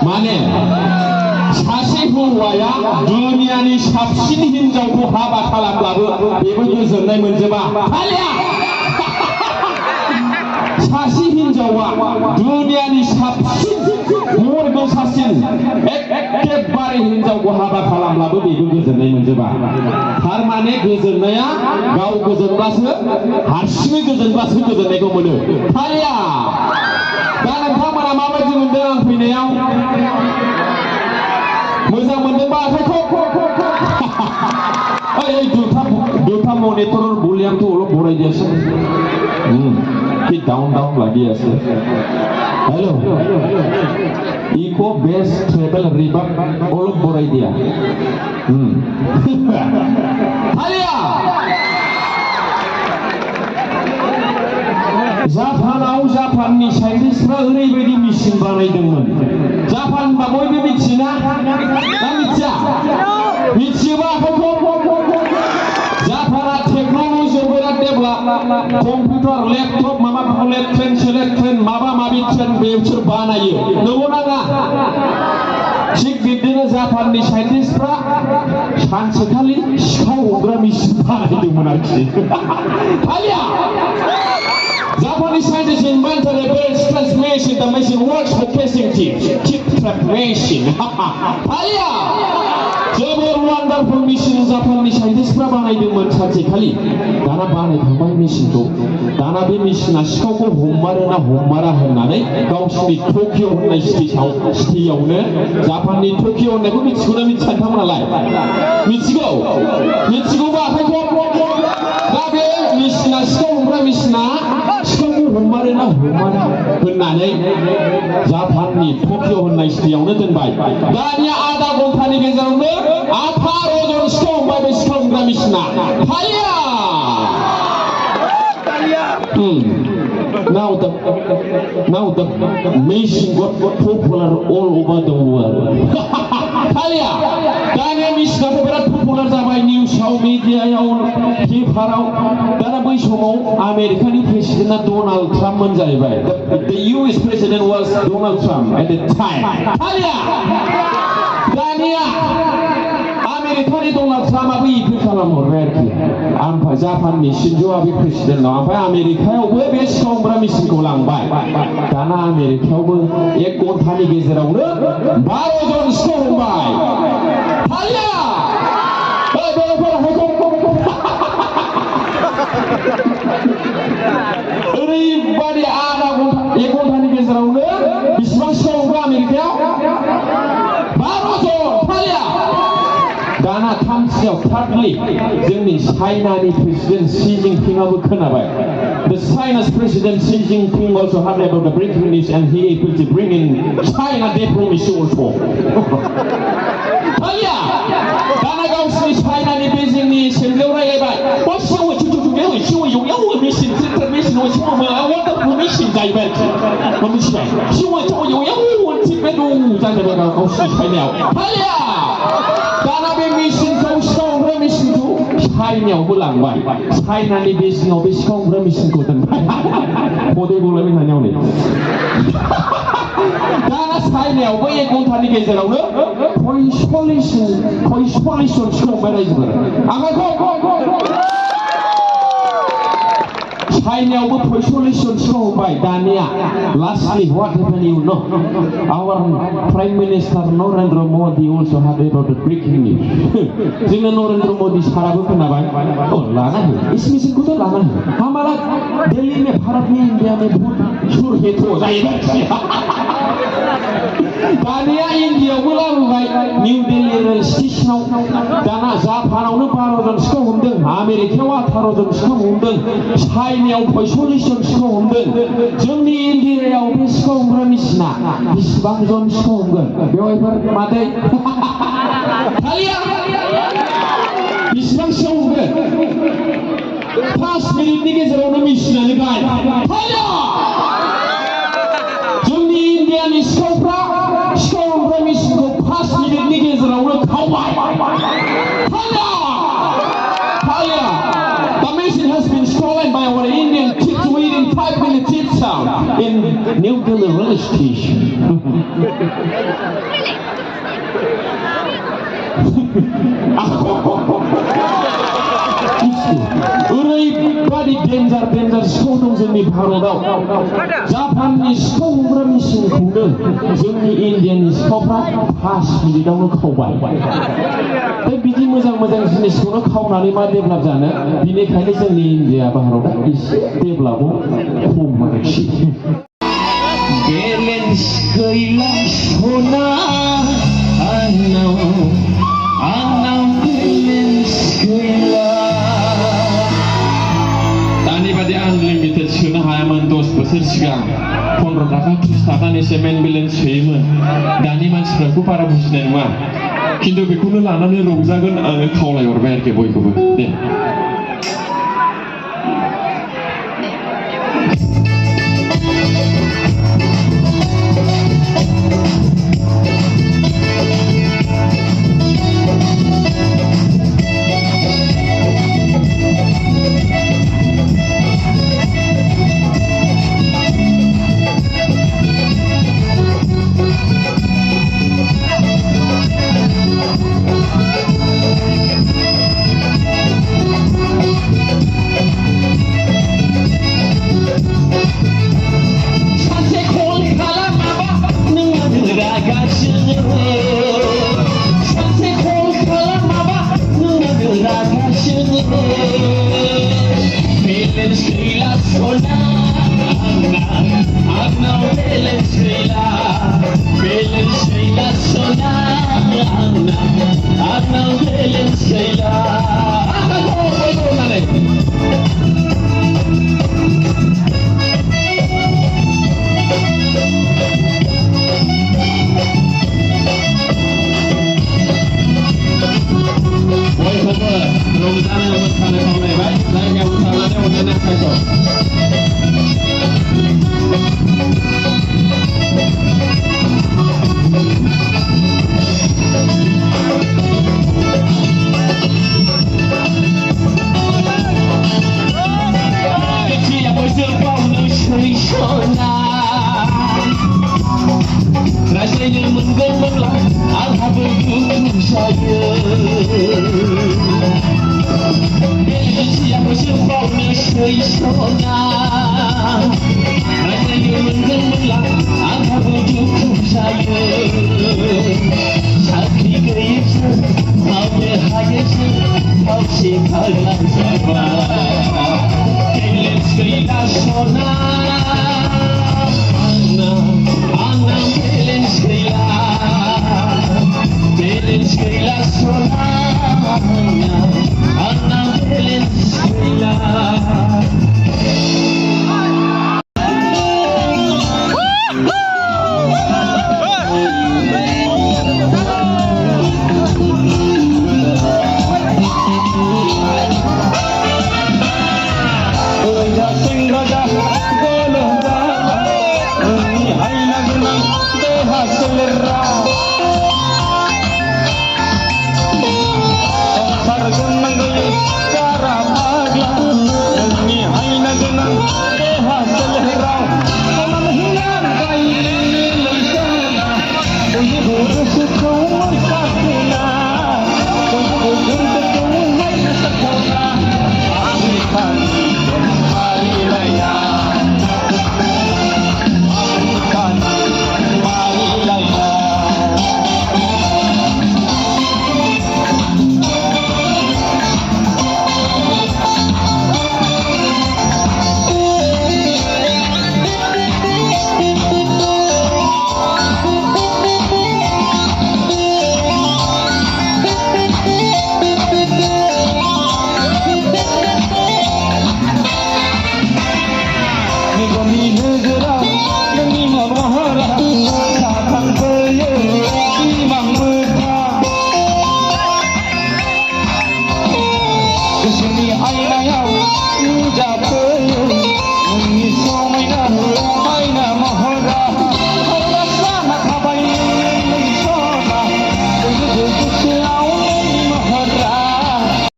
माने सासे हौवाया दुनियानि साबसिन हिनजावखौ हाबा खालामब्लाबो बेबो गोजोननाय मोनजोबा सासे हिनजावा दुनियानि साबसिन महर गोसासिन एखेबारे हिनजावखौ हाबा खालामब्लाबो बेबो गोजोननाय मोनजोबा थारमाने गोजोननाया गाव गोजोनब्लासो हारसिङै गोजोनब्लासो गोजोननायखौ मोनो थालिया दा नोंथांमोना माबायदि मोनदों आं फैनायाव मोजां मोनदोंबा आखाइखौ दुटा मनिटर भलिउमखौ অলপ বঢ়াই দিয়াচোন কি ডাউন লাগি আছে हेलो इको बेस ट्रेवल रिबाब অলপ বঢ়াই দিয়া हालिया जापाननि साइन्टिस्टफ्रा ओरैबायदि मेसिन बानायदोंमोन जापान बा बयबो मिथियोना ना मिथिया मिथियोबा जापाना टेक्न'लजियाव बिराद डेभेलप कम्पिउटार लेपटप माबा बुलेट ट्रेन माबा माबि ट्रेन बेसोर बानायो नंगौना नङा थिग बिदिनो जापाननि साइन्टिस्टफ्रा सानसेखालि सिखाव हमग्रा मेसिन बानायदोंमोन आरोखि हालिया Japanese scientists invented a very strange machine. The machine works for casing tip trap machine. Alia! जोबोर wonderful machine जापाननि साइन्टिस्टफ्रा बानायदोंमोन सानसेखालि दाना बानायखांबाय मेशिनखौ दाना बे मेशिना सिखावखौ हममारोना हमारा होननानै गावसिनि टकिअ होननाय सिटियावनो जापाननि टकिअ होननायखौ मिथिगौना मिथिया नोंथांमोनालाय मिथिगौबा आखाइखौ दा बे मेशिना सिखाव हमग्रा मेशिना सिखावखौ हमारोना हमारा होननानै जापाननि टकिअ होननाय सिटियावनो दोनबाय दानिया आधा घन्टानि गेजेरावनो 18 जन सिखाव हमबाय बे सिखाव हमग्रा मेशिना हालिया Now the machine got popular all over the world. Halia, दानिया मेशिनाथ' बिराद पपुलार जाबाय निउसाव मिडियायाव पेपाराव दाना बै समाव आमेरिकानि प्रेसिडेन्टआ डनाल्ड ट्राम्पमोन जाहैबाय The US president was Donald Trump at the time. हालिया दानिया आमेरिकानि डनाल्ड ट्राम्पआबो इपिल खालामहरबाय आरोखि ओमफ्राय जापाननि शिनज'आ बे प्रेसिडेन्टनाव ओमफ्राय आमेरिकायावबो बे सिखाव हमग्रा मेशिनखौ लांबाय दाना आमेरिकायावबो 1 घन्टानि गेजेरावनो 12 जन सिखाव हमबाय हालिया ओरैबादि आधा घन्टा 1 घन्टानि गेजेरावनो बेसेबां सिखाव हमग्रा आमेरिकायाव 12 जन हालिया दाना थामथियाव थार्डलि जोंनि चाइनानि प्रेसिडेन्ट शी जिनपिंआबो खोनाबाय The China's President Xi Jinping also heard about the breaking news and he able to bring in China diplomacy also. हालिया दाना गावसिनि चाइनानि बेजिंनि सेम्बलियाव रायलायबाय machine tractor machine waterfall machine जाहैबाय मिथिबाय जाहैबाय गावसिनि चाइनायाव हालिया दाना बे मेसिनखौ सिखाव हमग्रा मेसिनखौ चाइनायावबो लांबाय चाइनानि बेजिंआव बे सिखाव हमग्रा मेसिनखौ दोनबाय मदै बुंलायबाय थानायाव नै दाना चाइनायावबो 1 घन्टानि गेजेरावनो 45 जन सिखाव हमबाय रायजोफोर आखाइखौ चाइनायावबो 45 जन सिखाव हमबाय दानिया lastly what happened you know our prime minister Narendra Modi also had about the breaking news जोंना नरेंद्र मोदी साराबो खोनाबाय लाना हो इस मिशनखौथ' लाना हो हमारा दिल्ली में भारत में इंडिया में बहुत सुर हेत हो जाएगा दानिया इन्डियायावबो लाबोबाय निउ दिल्ली रेल स्टेशनाव दाना जापानावनो 12 जन सिखाव हमदों आमेरिकायाव 18 जन सिखाव हमदों चाइनायाव 45 जन सिखाव हमदों जोंनि इन्डियायाव बे सिखाव हमग्रा मेशिना बेसेबां जन सिखाव हमगोन बेवहायफोर मादै हालिया बेसेबां सिखाव हमगोन 5 मिनिटनि गेजेरावनो मेशिनानो गाय हालिया जोंनि इन्डियानि सिखावफ्रा सिखाव हमग्रा मेशिनखौ 5 मिनिटनि गेजेरावनो खावबाय हालिया The machine has been stolen by our Indian kids within 5 minutes itself in New Delhi railway station. ओरैबादि डेन्जार सिखाव दं जोंनि भारताव जापाननि सिखाव हमग्रा मेसिनखौनो जोंनि इण्डियानि सिखावफ्रा 5 मिनिटावनो खावबाय बिदि मोजां जिनिसखौनो खावनानै मा डेभेलप जानो बिनिखायनो जोंनि इण्डिया भारतआ एसे डेभेलपआव खम आरोखि बेलेन्स गैला सना आंनाव बेलेन्स गैला दानि बादि आनलिमिटेड सोनो हायामोन 10 बोसोर सिगां 15 थाखा 30 थाखानिसो मेन बेलेन्स सोयोमोन दानि मानसिफोरखौ बारा बुजिनाय नङा खिन्थु बेखौनो लानानै रंजागोन आङो खावलायहरबाय आरोखि बयखौबो दे acelerar.